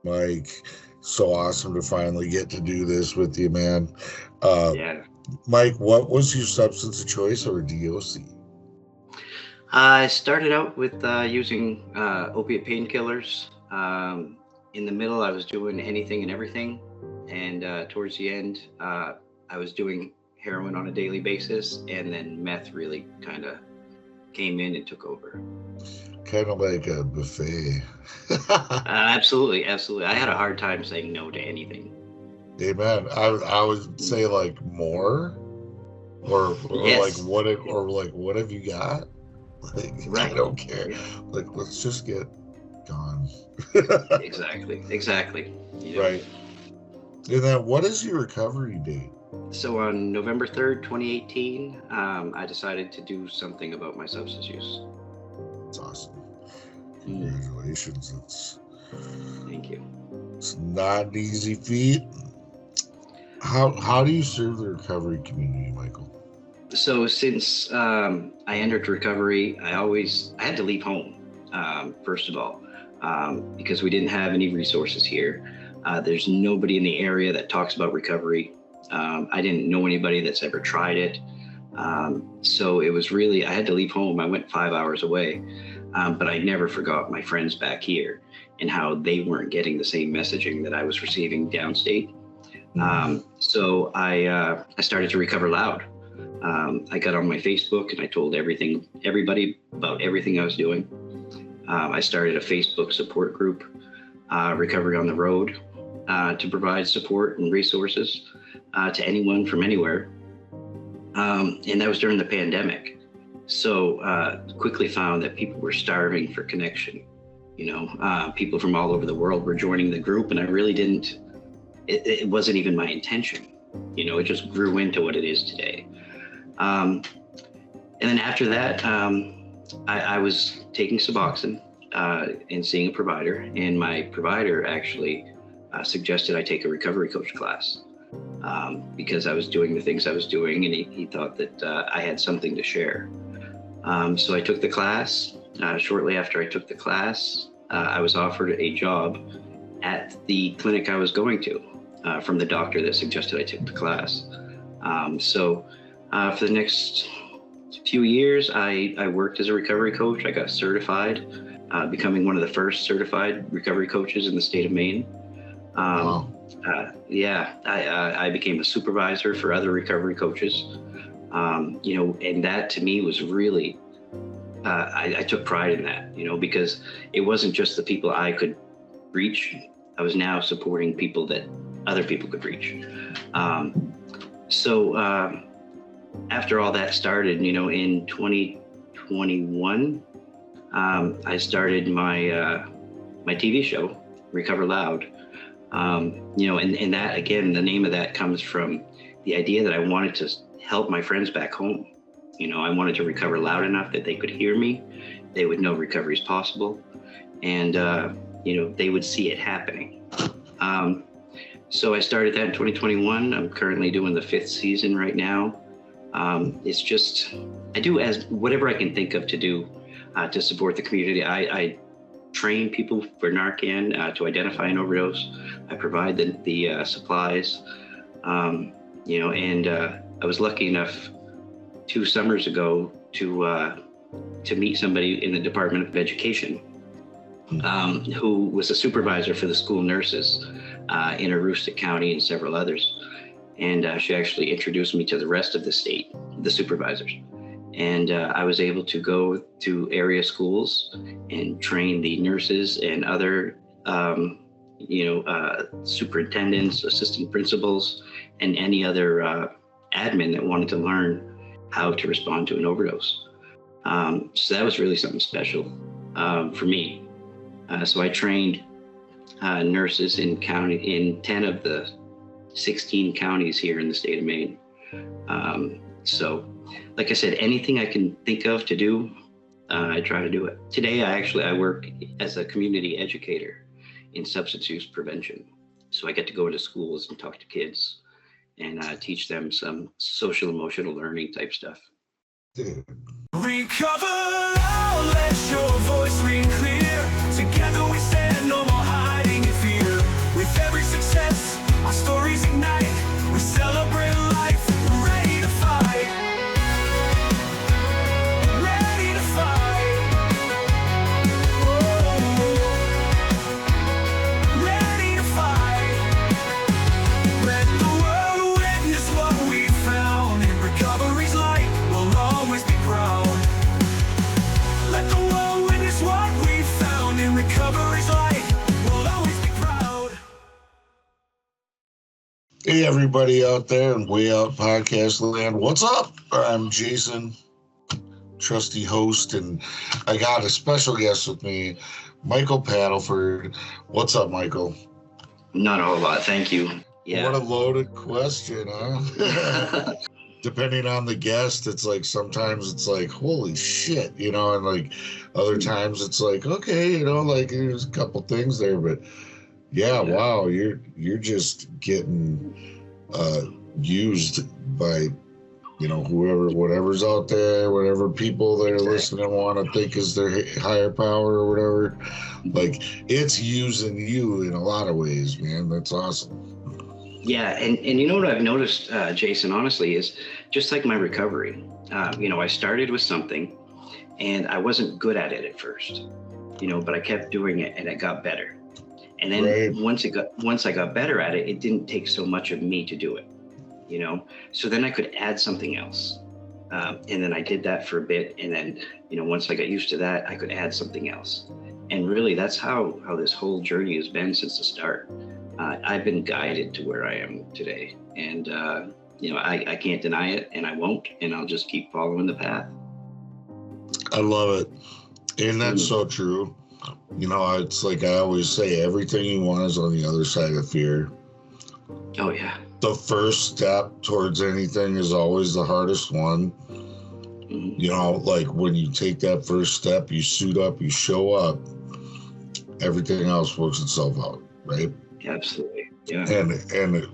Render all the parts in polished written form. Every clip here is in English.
Mike, so awesome to finally get to do this with you, man. Uh, Yeah. Mike, what was your substance of choice or DOC? I started out with using opiate painkillers. In the middle, I was doing anything and everything. And towards the end, I was doing heroin on a daily basis. And then meth really kind of came in and took over. Kind of like a buffet. Absolutely. Absolutely. I had a hard time saying no to anything. Amen. I would say like more, or like Yes. what have you got? Like I Right. don't care. Yeah. Like let's just get gone. Exactly. Exactly. Right. And then what is your recovery date? So on November 3rd, 2018, I decided to do something about my substance use. It's awesome. Mm, Congratulations. thank you. It's not an easy feat. How do you serve the recovery community, Michael? So since I entered recovery, I had to leave home, first of all, because we didn't have any resources here. There's nobody in the area that talks about recovery. I didn't know anybody that's ever tried it. So it was really, I had to leave home. I went 5 hours away, but I never forgot my friends back here and how they weren't getting the same messaging that I was receiving downstate. So I started to recover loud. I got on my Facebook and I told everybody about everything I was doing. I started a Facebook support group, Recovery on the Road, to provide support and resources to anyone from anywhere. And that was during the pandemic. So quickly found that people were starving for connection. People from all over the world were joining the group, and I really didn't. It wasn't even my intention. It just grew into what it is today. And then after that, I was taking Suboxone and seeing a provider, and my provider actually suggested I take a recovery coach class because I was doing the things I was doing, and he thought that I had something to share. So I took the class. Shortly after I took the class, I was offered a job at the clinic I was going to from the doctor that suggested I take the class. So for the next few years, I worked as a recovery coach. I got certified, becoming one of the first certified recovery coaches in the state of Maine. Wow. I became a supervisor for other recovery coaches. And that to me was really, I took pride in that, because it wasn't just the people I could reach. I was now supporting people that other people could reach. So after all that started, in 2021, I started my TV show, Recover Loud. And that, again, the name of that comes from the idea that I wanted to help my friends back home. I wanted to recover loud enough that they could hear me. They would know recovery is possible. And, they would see it happening. So I started that in 2021. I'm currently doing the 5th season right now. It's just, I do as whatever I can think of to do to support the community. I train people for Narcan to identify an overdose. I provide the supplies, and I was lucky enough 2 summers ago to meet somebody in the Department of Education who was a supervisor for the school nurses in Aroostook County and several others. And she actually introduced me to the rest of the state, the supervisors. And I was able to go to area schools and train the nurses and other, superintendents, assistant principals, and any other admin that wanted to learn how to respond to an overdose. So that was really something special for me. So I trained nurses in 10 of the 16 counties here in the state of Maine. So, like I said, anything I can think of to do, I try to do it. Today, I work as a community educator in substance use prevention. So I get to go into schools and talk to kids and teach them some social emotional learning type stuff. Dude. Recover loud, let your voice ring clear. Together we stand, no more hiding in fear. Hey, everybody out there in Way Out Podcast Land. What's up? I'm Jason, trusty host, and I got a special guest with me, Michael Paddleford. What's up, Michael? Not a whole lot, thank you. Yeah. What a loaded question, huh? Depending on the guest, it's like sometimes it's like, holy shit, and like other times it's like, okay, like there's a couple things there, but yeah, wow, you're just getting used by whatever's out there, whatever people that are listening want to think is their higher power or whatever. Like, it's using you in a lot of ways, man. That's awesome. Yeah, and you know what I've noticed, Jason, honestly, is just like my recovery. I started with something, and I wasn't good at it at first, but I kept doing it, and it got better. And then once I got better at it, it didn't take so much of me to do it, So then I could add something else, and then I did that for a bit, and then once I got used to that, I could add something else. And really, that's how this whole journey has been since the start. I've been guided to where I am today, and I can't deny it, and I won't, and I'll just keep following the path. I love it, and that's so true. It's like I always say, everything you want is on the other side of fear. Oh yeah. The first step towards anything is always the hardest one. Like when you take that first step, you suit up, you show up, everything else works itself out, right? Absolutely. Yeah. And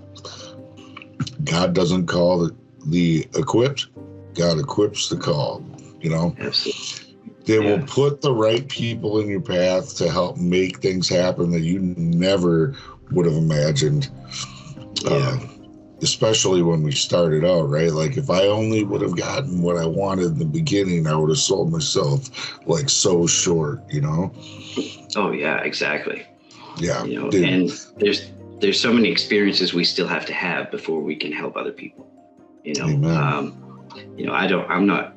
God doesn't call the equipped, God equips the called, Absolutely. They will put the right people in your path to help make things happen that you never would have imagined. Especially when we started out, right? Like, if I only would have gotten what I wanted in the beginning, I would have sold myself like so short, Oh yeah, exactly. Yeah. And there's so many experiences we still have to have before we can help other people. Amen. I'm not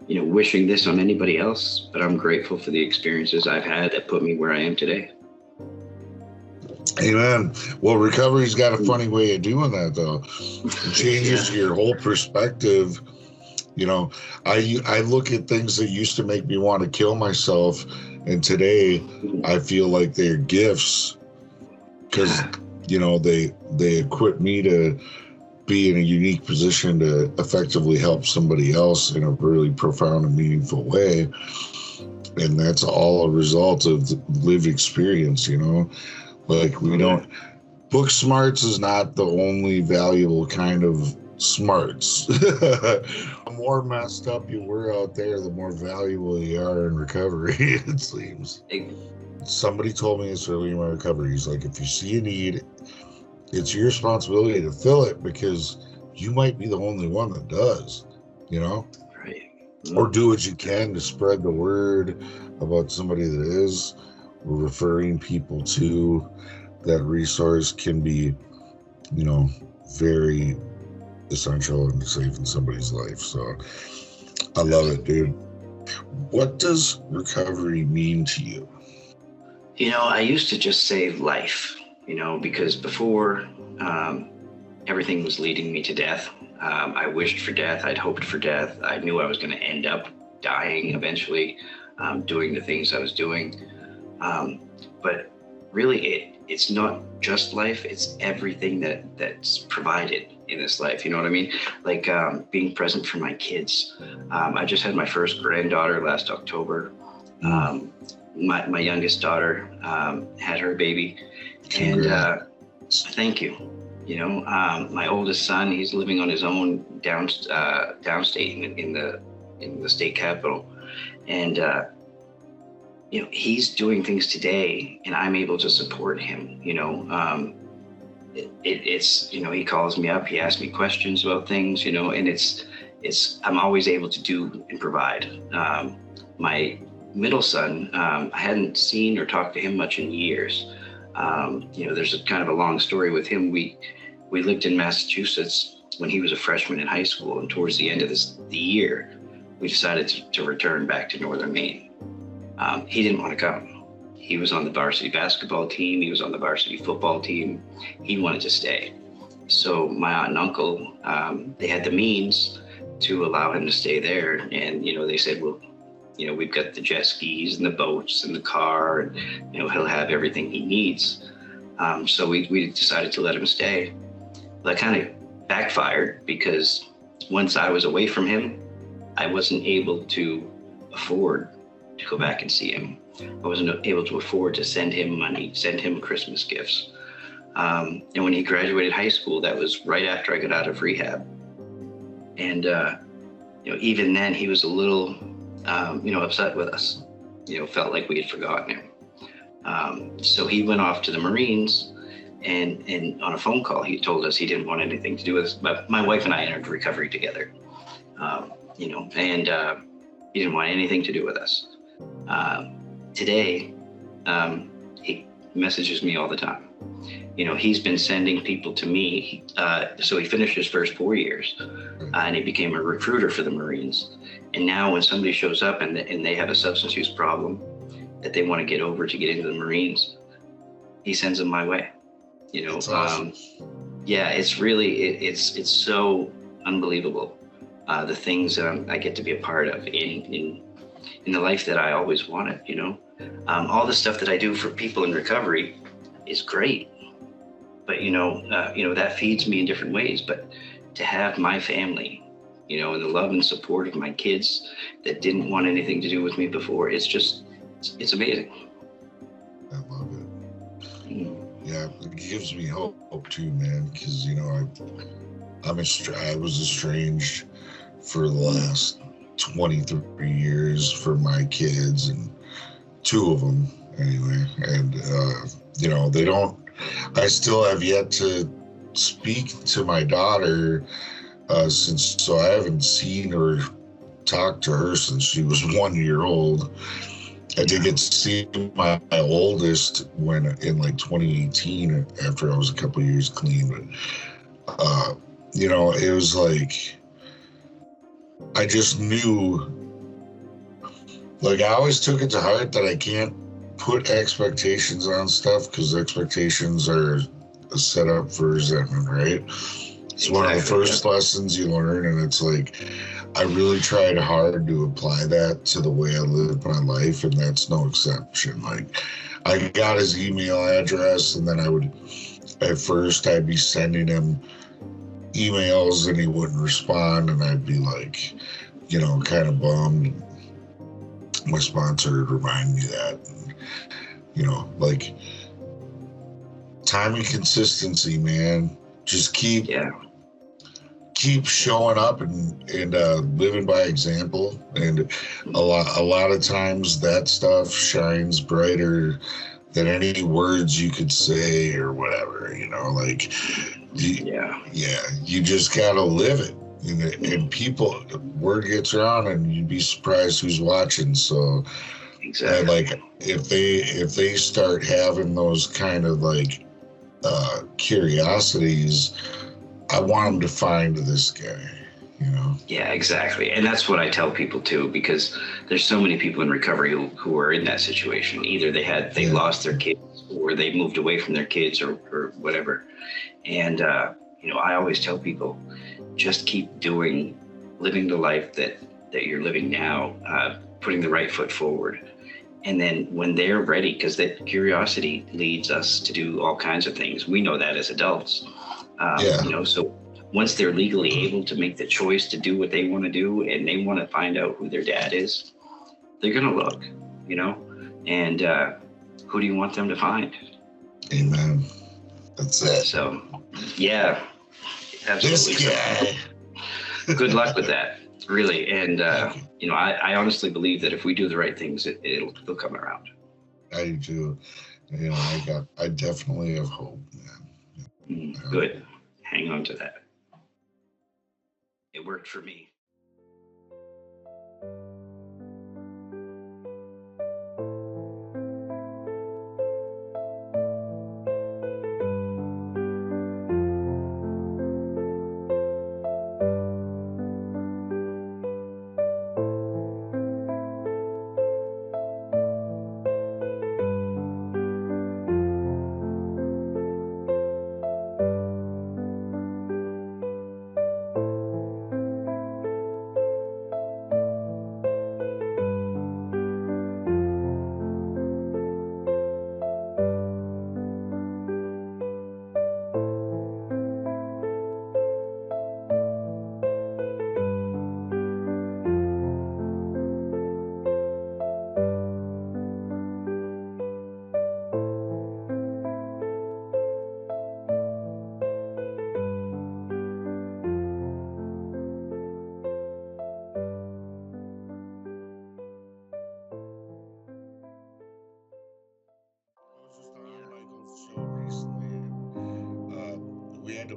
wishing this on anybody else, but I'm grateful for the experiences I've had that put me where I am today. Amen. Well, recovery's got a funny way of doing that, though. It changes your whole perspective. I look at things that used to make me want to kill myself, and today I feel like they're gifts because, they equip me to be in a unique position to effectively help somebody else in a really profound and meaningful way. And that's all a result of the lived experience, Like, book smarts is not the only valuable kind of smarts. The more messed up you were out there, the more valuable you are in recovery, it seems. Somebody told me this early in my recovery. He's like, if you see a need, it's your responsibility to fill it, because you might be the only one that does, Right. Or do what you can to spread the word about somebody that is. Referring people to that resource can be, very essential in saving somebody's life. So I love it, dude. What does recovery mean to you? I used to just save life, because before everything was leading me to death. I wished for death. I'd hoped for death. I knew I was going to end up dying eventually, doing the things I was doing. But really, it's not just life. It's everything that's provided in this life. You know what I mean? Like being present for my kids. I just had my first granddaughter last October. My youngest daughter had her baby, and thank you. My oldest son, he's living on his own downstate in the state capital, and he's doing things today, and I'm able to support him. It's he calls me up, he asks me questions about things, and it's I'm always able to do and provide. My middle son, I hadn't seen or talked to him much in years. There's a kind of a long story with him. We lived in Massachusetts when he was a freshman in high school, and towards the end of the year, we decided to return back to northern Maine. He didn't want to come. He was on the varsity basketball team. He was on the varsity football team. He wanted to stay. So my aunt and uncle, they had the means to allow him to stay there. And, they said, well, we've got the jet skis and the boats and the car, and, he'll have everything he needs. So we decided to let him stay. That kind of backfired because once I was away from him, I wasn't able to afford to go back and see him. I wasn't able to afford to send him money, send him Christmas gifts. And when he graduated high school, that was right after I got out of rehab. And, even then he was a little, upset with us, felt like we had forgotten him. So he went off to the Marines, and on a phone call, he told us he didn't want anything to do with us. But my wife and I entered recovery together, and he didn't want anything to do with us. Today, he messages me all the time. He's been sending people to me. So he finished his first 4 years, and he became a recruiter for the Marines. And now when somebody shows up and they have a substance use problem that they want to get over to get into the Marines, he sends them my way. That's awesome. Yeah, it's really, it's so unbelievable. The things that I get to be a part of in the life that I always wanted, all the stuff that I do for people in recovery is great, but that feeds me in different ways. But to have my family, and the love and support of my kids that didn't want anything to do with me before, it's amazing. I love it. Yeah, it gives me hope too, man, because I was estranged for the last 23 years for my kids, and 2 of them anyway, and I still have yet to speak to my daughter so I haven't seen or talked to her since she was 1 year old. I did get to see my oldest when in like 2018 after I was a couple of years clean, but it was like I just knew, like, I always took it to heart that I can't put expectations on stuff because expectations are set up for resentment, right? It's one of the first lessons you learn, and it's like I really tried hard to apply that to the way I live my life, and that's no exception. Like, I got his email address, and then at first I'd be sending him emails and he wouldn't respond, and I'd be like, kind of bummed. My sponsor would remind me that, and, like, time and consistency, man. Just keep showing up and living by example. And a lot of times that stuff shines brighter than any words you could say or whatever, you just gotta live it. And people, word gets around, and you'd be surprised who's watching. So exactly, like if they start having those kind of like curiosities, I want them to find this guy, Yeah, exactly. And that's what I tell people too, because there's so many people in recovery who are in that situation. Either they lost their kids, or they moved away from their kids, or whatever. And I always tell people, just keep living the life that you're living now, putting the right foot forward. And then when they're ready, because that curiosity leads us to do all kinds of things. We know that as adults. So once they're legally able to make the choice to do what they want to do, and they want to find out who their dad is, they're going to look, and who do you want them to find? Amen. That's it. So, yeah, absolutely. This guy. Good luck with that, really. And, I honestly believe that if we do the right things, it'll come around. I do too. I definitely have hope, man. Good. Hang on to that. It worked for me.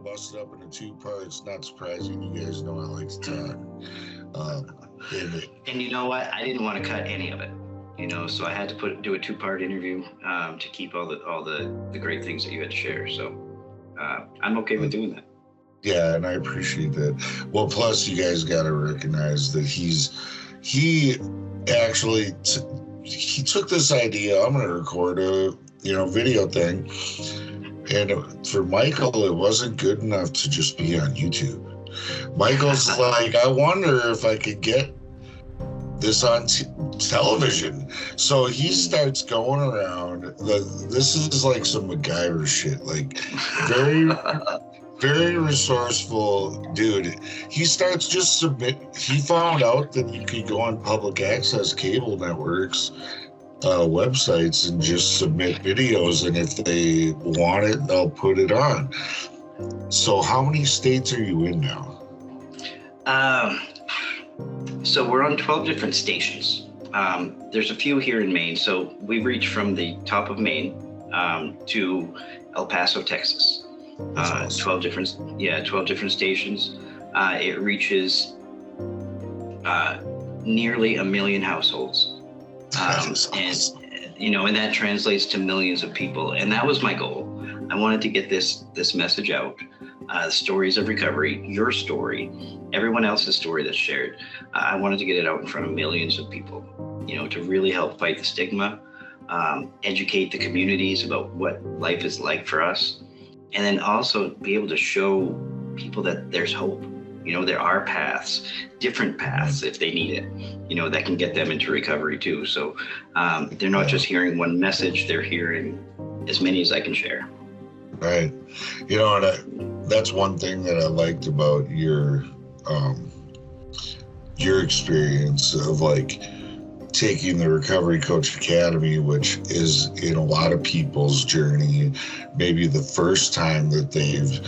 bust it up into 2 parts. Not surprising. You guys know I like to talk. And you know what? I didn't want to cut any of it. So I had to do a 2-part interview to keep all the great things that you had to share. So I'm okay with doing that. Yeah, and I appreciate that. Well, plus you guys got to recognize that he actually he took this idea. I'm going to record a video thing, and for Michael, it wasn't good enough to just be on YouTube. Michael's like, I wonder if I could get this on television. So he starts going around. This is like some MacGyver shit. Like very, very resourceful dude. He starts just He found out that you could go on public access cable networks websites and just submit videos, and if they want it, they'll put it on. So how many states are you in now? So we're on 12 different stations. There's a few here in Maine. So we reach from the top of Maine to El Paso, Texas. Awesome. 12 different stations. It reaches nearly 1 million households. And that translates to millions of people. And that was my goal. I wanted to get this message out. The stories of recovery, your story, everyone else's story that's shared. I wanted to get it out in front of millions of people, to really help fight the stigma, educate the communities about what life is like for us, and then also be able to show people that there's hope. There are paths, different paths if they need it, that can get them into recovery too. So they're not just hearing one message, they're hearing as many as I can share. Right. And that's one thing that I liked about your experience of like taking the Recovery Coach Academy, which is in a lot of people's journey, maybe the first time that they've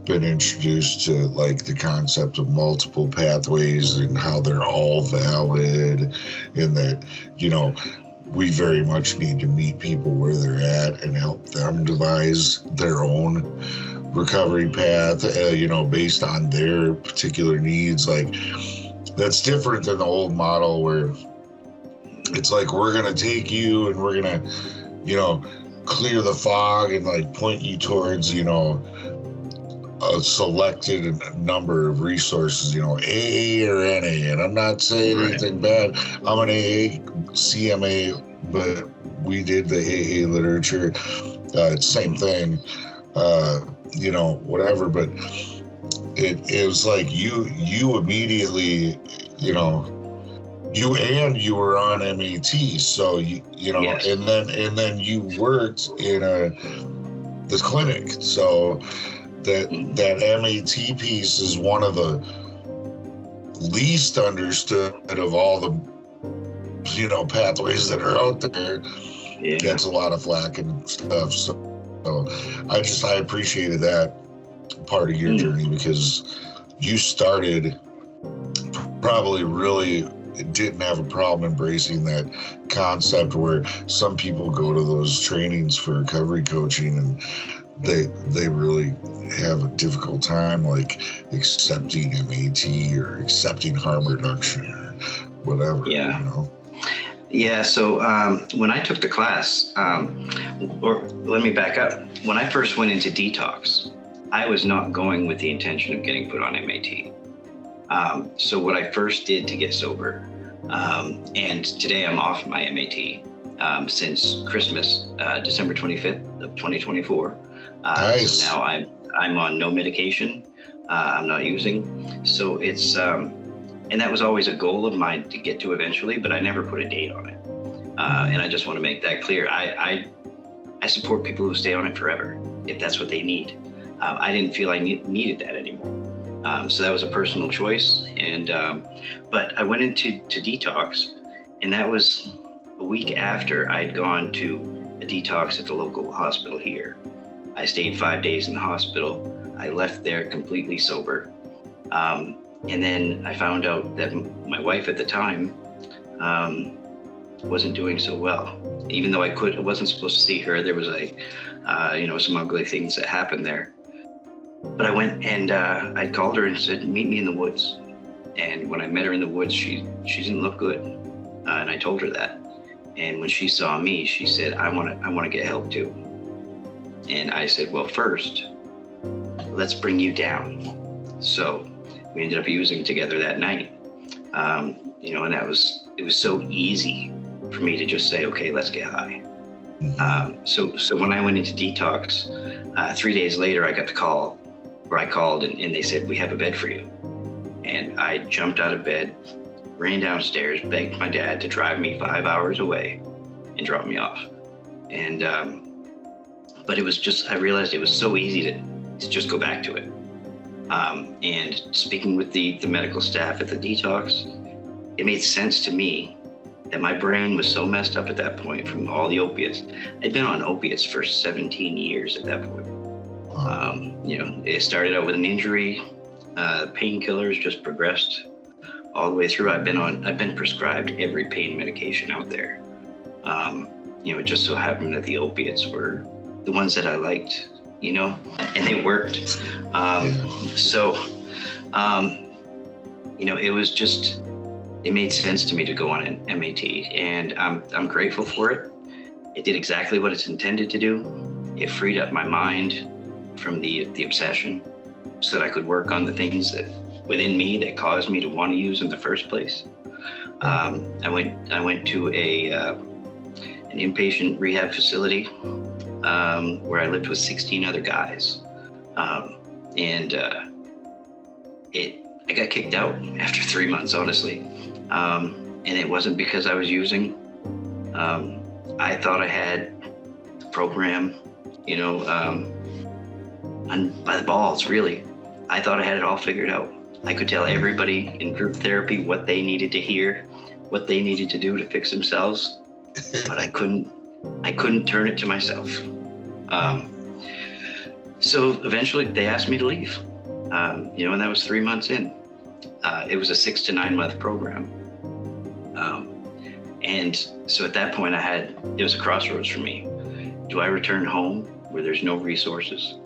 been introduced to like the concept of multiple pathways and how they're all valid, and that, we very much need to meet people where they're at and help them devise their own recovery path, based on their particular needs. Like, that's different than the old model where it's like, we're going to take you and we're going to, clear the fog and like point you towards, a selected number of resources, AA or NA. And I'm not saying anything bad. I'm an AA, CMA, but we did the AA literature. Same thing, whatever. But it was like you immedately, you were on MAT. So, yes. and then you worked in the clinic. So that MAT piece is one of the least understood of all the pathways that are out there. Gets a lot of flack and stuff. So I appreciated that part of your journey, because you started probably really didn't have a problem embracing that concept, where some people go to those trainings for recovery coaching and they really have a difficult time like accepting MAT or accepting harm reduction or whatever. Yeah, so when I took the class, or let me back up. When I first went into detox, I was not going with the intention of getting put on MAT. So what I first did to get sober, and today I'm off my MAT since Christmas, December 25th of 2024. Nice. So now I'm on no medication. I'm not using. So it's and that was always a goal of mine to get to eventually, but I never put a date on it. And I just want to make that clear. I support people who stay on it forever if that's what they need. I didn't feel I needed that anymore. So that was a personal choice. And but I went into detox, and that was a week after I'd gone to a detox at the local hospital here. I stayed 5 days in the hospital. I left there completely sober. And then I found out that my wife at the time wasn't doing so well. Even though I wasn't supposed to see her. There was some ugly things that happened there. But I went and I called her and said, meet me in the woods. And when I met her in the woods, she didn't look good. And I told her that. And when she saw me, she said, I want to get help too. And I said, well, first, let's bring you down. So we ended up using together that night. And it was so easy for me to just say, okay, let's get high. So when I went into detox, 3 days later, I got the call where I called and they said, we have a bed for you. And I jumped out of bed, ran downstairs, begged my dad to drive me 5 hours away and drop me off. And, but it was just, I realized it was so easy to just go back to it. And speaking with the medical staff at the detox, it made sense to me that my brain was so messed up at that point from all the opiates. I'd been on opiates for 17 years at that point. It started out with an injury. Painkillers just progressed all the way through. I've been prescribed every pain medication out there. It just so happened that the opiates were the ones that I liked, and they worked. It was just, it made sense to me to go on an MAT, and I'm grateful for it. It did exactly what it's intended to do. It freed up my mind from the obsession so that I could work on the things that within me that caused me to want to use in the first place. I went to an inpatient rehab facility where I lived with 16 other guys. I got kicked out after 3 months, honestly. And it wasn't because I was using. I thought I had the program, by the balls, really. I thought I had it all figured out. I could tell everybody in group therapy what they needed to hear, what they needed to do to fix themselves, but I couldn't turn it to myself. So eventually they asked me to leave, and that was 3 months in. It was a 6 to 9 month program. And so at that point it was a crossroads for me. Do I return home where there's no resources?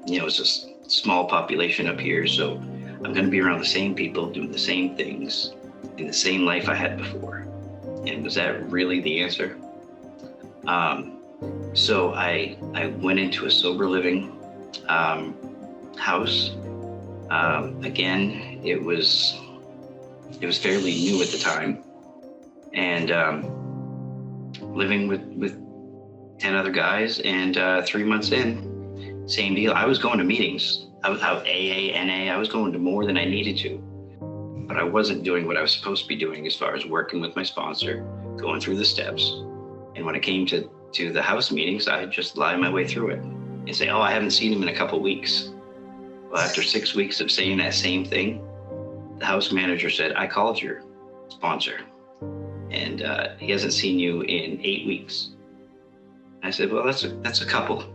It's a small population up here, so I'm going to be around the same people doing the same things in the same life I had before. And was that really the answer? So I went into a sober living house. Again, it was fairly new at the time, and living with 10 other guys, and 3 months in, same deal. I was going to meetings. I was out AA, NA. I was going to more than I needed to, but I wasn't doing what I was supposed to be doing as far as working with my sponsor, going through the steps. And when it came to the house meetings, I'd just lie my way through it and say, oh, I haven't seen him in a couple weeks. Well, after 6 weeks of saying that same thing, the house manager said, I called your sponsor, and he hasn't seen you in 8 weeks. I said, well, that's a couple.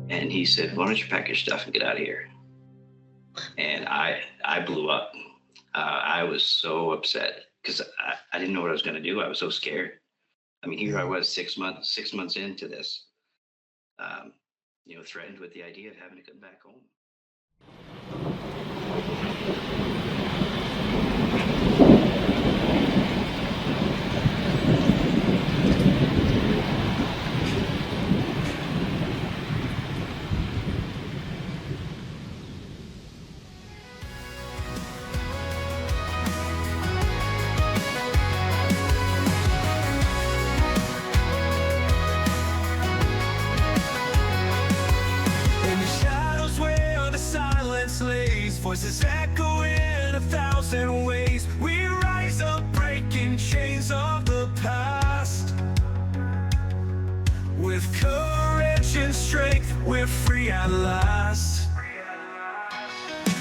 And he said, why don't you pack your stuff and get out of here? And I blew up. I was so upset because I didn't know what I was going to do. I was so scared. I mean, here I was 6 months into this, threatened with the idea of having to come back home. Voices echo in 1,000 ways. We rise up, breaking chains of the past. With courage and strength, we're free at last.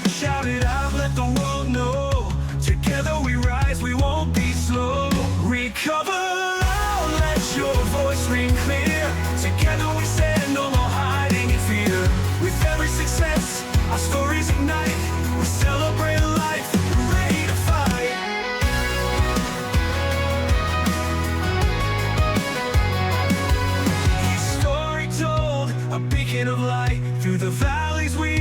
Shout it out, let the world know. Together we rise, we won't be slow. Recover loud, let your voice ring clear. Together we stand, no more hiding in fear. With every success, our stories ignite. We celebrate life, ready to fight. Each story told, a beacon of light. Through the valleys we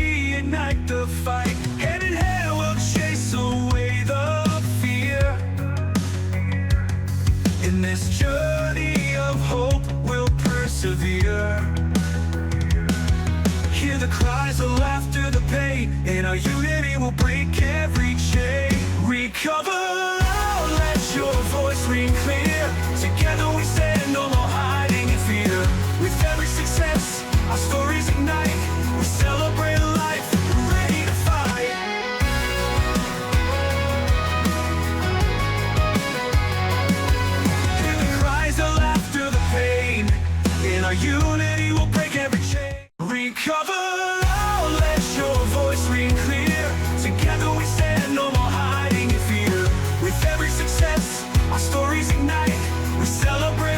fight. Hand in hand we'll chase away the fear. In this journey of hope we'll persevere. Hear the cries, the laughter, the pain. In our unity we'll break every chain. Recover loud, let your voice ring clear. Together we stand, no more hiding in fear. With every success, our stories ignite. We celebrate life, we're ready to fight. Hear the cries, the laughter, the pain. In our unity we'll break every chain. Recover loud, let your voice ring clear. Together we stand, no more hiding in fear. With every success, our stories ignite. We celebrate